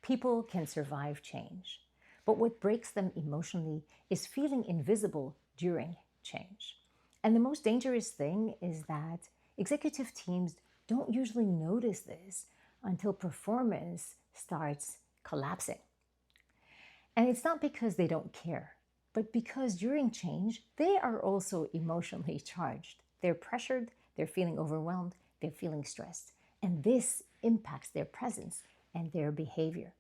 People can survive change, but what breaks them emotionally is feeling invisible during change. And the most dangerous thing is that executive teams don't usually notice this until performance starts collapsing. And it's not because they don't care, but because during change, they are also emotionally charged. They're pressured, they're feeling overwhelmed, they're feeling stressed. And this impacts their presence and their behavior.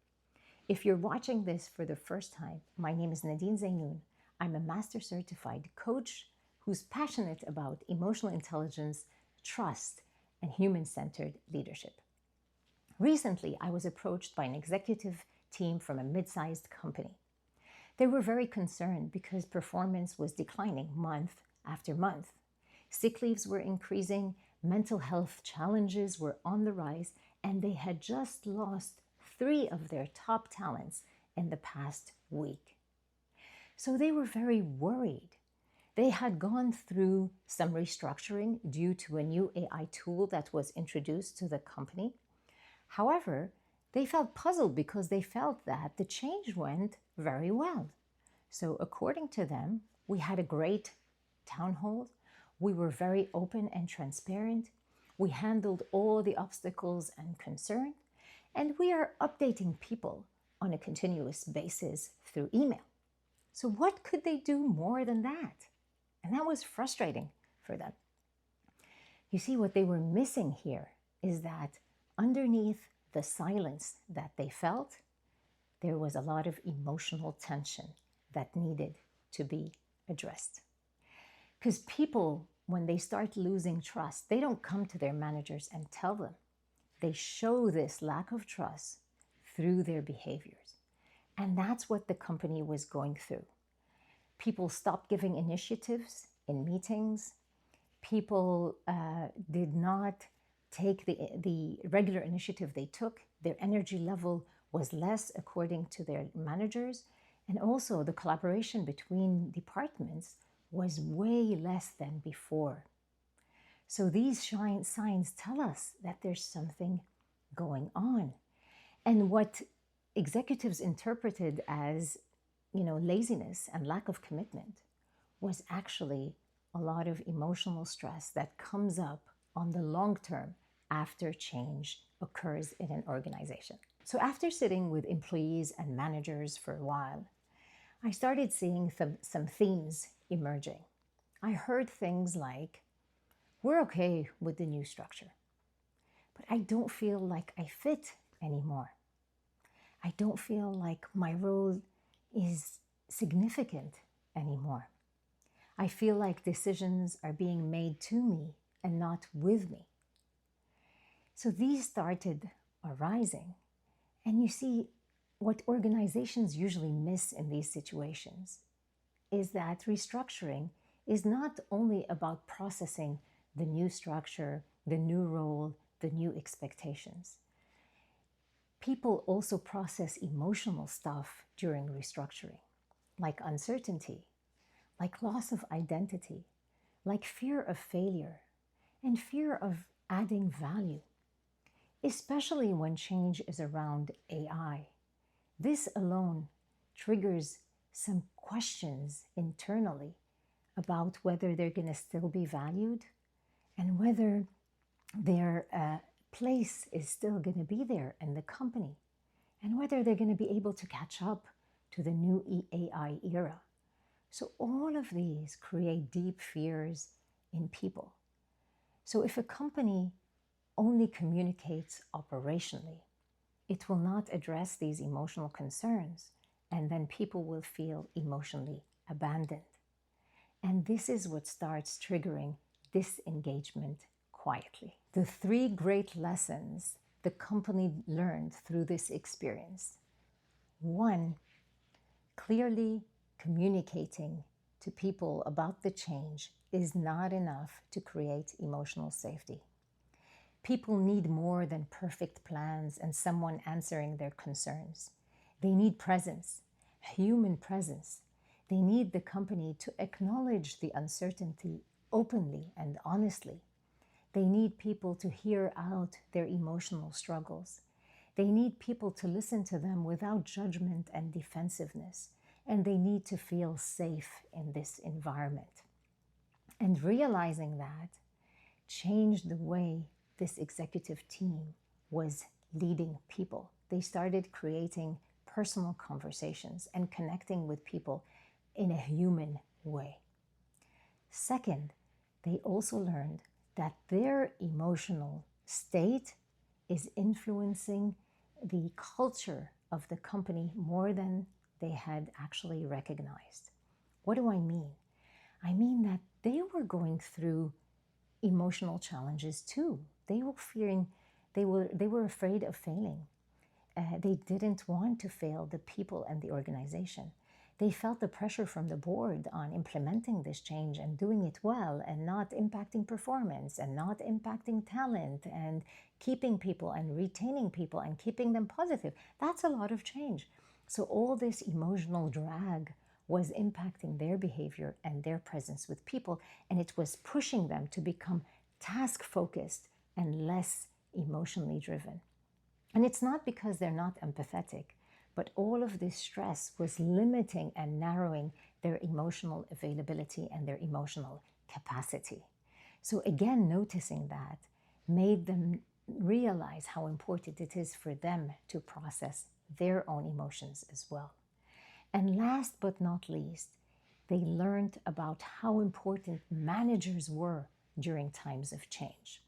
If you're watching this for the first time, my name is Nadine Zainoun. I'm a master certified coach who's passionate about emotional intelligence, trust, and human-centered leadership. Recently, I was approached by an executive team from a mid-sized company. They were very concerned because performance was declining month after month. Sick leaves were increasing, mental health challenges were on the rise, and they had just lost 3 of their top talents in the past week. So they were very worried. They had gone through some restructuring due to a new AI tool that was introduced to the company. However, they felt puzzled because they felt that the change went very well. So according to them, we had a great town hall. We were very open and transparent. We handled all the obstacles and concerns, and we are updating people on a continuous basis through email. So what could they do more than that? And that was frustrating for them. You see, what they were missing here is that underneath the silence that they felt, there was a lot of emotional tension that needed to be addressed. Because people, when they start losing trust, they don't come to their managers and tell them. They show this lack of trust through their behaviors. And that's what the company was going through. People stopped giving initiatives in meetings. People did not take the regular initiative they took. Their energy level was less according to their managers. And also the collaboration between departments was way less than before. So these signs tell us that there's something going on. And what executives interpreted as, laziness and lack of commitment was actually a lot of emotional stress that comes up on the long term after change occurs in an organization. So after sitting with employees and managers for a while, I started seeing some themes emerging. I heard things like, we're okay with the new structure, but I don't feel like I fit anymore. I don't feel like my role is significant anymore. I feel like decisions are being made to me and not with me. So these started arising. And you see, what organizations usually miss in these situations is that restructuring is not only about processing the new structure, the new role, the new expectations. People also process emotional stuff during restructuring, like uncertainty, like loss of identity, like fear of failure, and fear of adding value, especially when change is around AI. This alone triggers some questions internally about whether they're going to still be valued and whether their place is still going to be there in the company and whether they're going to be able to catch up to the new AI era. So all of these create deep fears in people. So if a company only communicates operationally, it will not address these emotional concerns, and then people will feel emotionally abandoned. And this is what starts triggering disengagement quietly. The 3 great lessons the company learned through this experience. 1, clearly communicating to people about the change is not enough to create emotional safety. People need more than perfect plans and someone answering their concerns. They need presence, human presence. They need the company to acknowledge the uncertainty openly and honestly. They need people to hear out their emotional struggles. They need people to listen to them without judgment and defensiveness. And they need to feel safe in this environment. And realizing that changed the way this executive team was leading people. They started creating personal conversations and connecting with people in a human way. Second, they also learned that their emotional state is influencing the culture of the company more than they had actually recognized. What do I mean? I mean that they were going through emotional challenges too. They were fearing, they were afraid of failing. They didn't want to fail the people and the organization. They felt the pressure from the board on implementing this change and doing it well and not impacting performance and not impacting talent and keeping people and retaining people and keeping them positive. That's a lot of change. So all this emotional drag was impacting their behavior and their presence with people, and it was pushing them to become task-focused and less emotionally driven. And it's not because they're not empathetic, but all of this stress was limiting and narrowing their emotional availability and their emotional capacity. So again, noticing that made them realize how important it is for them to process their own emotions as well. And last but not least, they learned about how important managers were during times of change.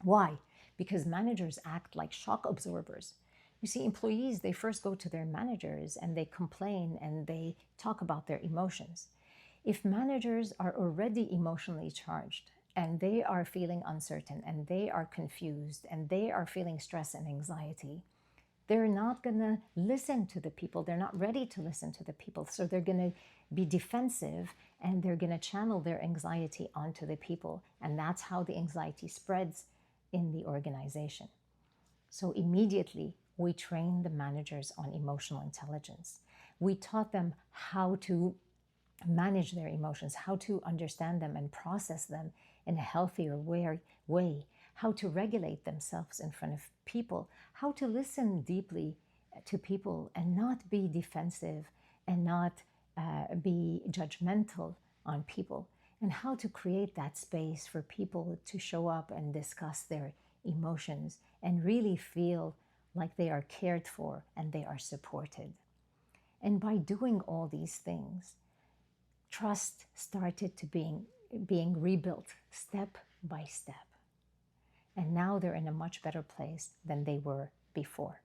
Why? Because managers act like shock absorbers. You see, employees, they first go to their managers and they complain and they talk about their emotions. If managers are already emotionally charged and they are feeling uncertain and they are confused and they are feeling stress and anxiety, they're not going to listen to the people. They're not ready to listen to the people. So they're going to be defensive and they're going to channel their anxiety onto the people. And that's how the anxiety spreads in the organization. So immediately, we trained the managers on emotional intelligence. We taught them how to manage their emotions, how to understand them and process them in a healthier way, how to regulate themselves in front of people, how to listen deeply to people and not be defensive and not be judgmental on people, and how to create that space for people to show up and discuss their emotions and really feel like they are cared for and they are supported. And by doing all these things, trust started to being rebuilt step by step. And now they're in a much better place than they were before.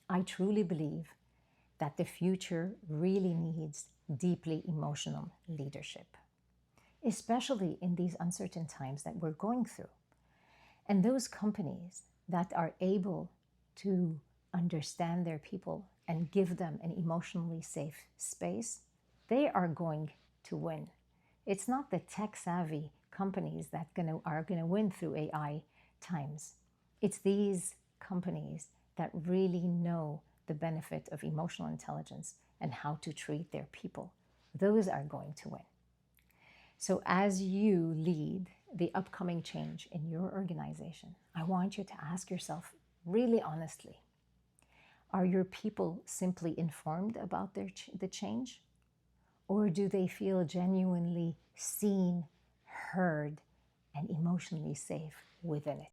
I truly believe that the future really needs deeply emotional leadership, especially in these uncertain times that we're going through. And those companies that are able to understand their people and give them an emotionally safe space, they are going to win. It's not the tech-savvy companies that are going to win through AI times. It's these companies that really know the benefit of emotional intelligence and how to treat their people. Those are going to win. So as you lead the upcoming change in your organization, I want you to ask yourself really honestly, are your people simply informed about the change? Or do they feel genuinely seen, heard, and emotionally safe within it?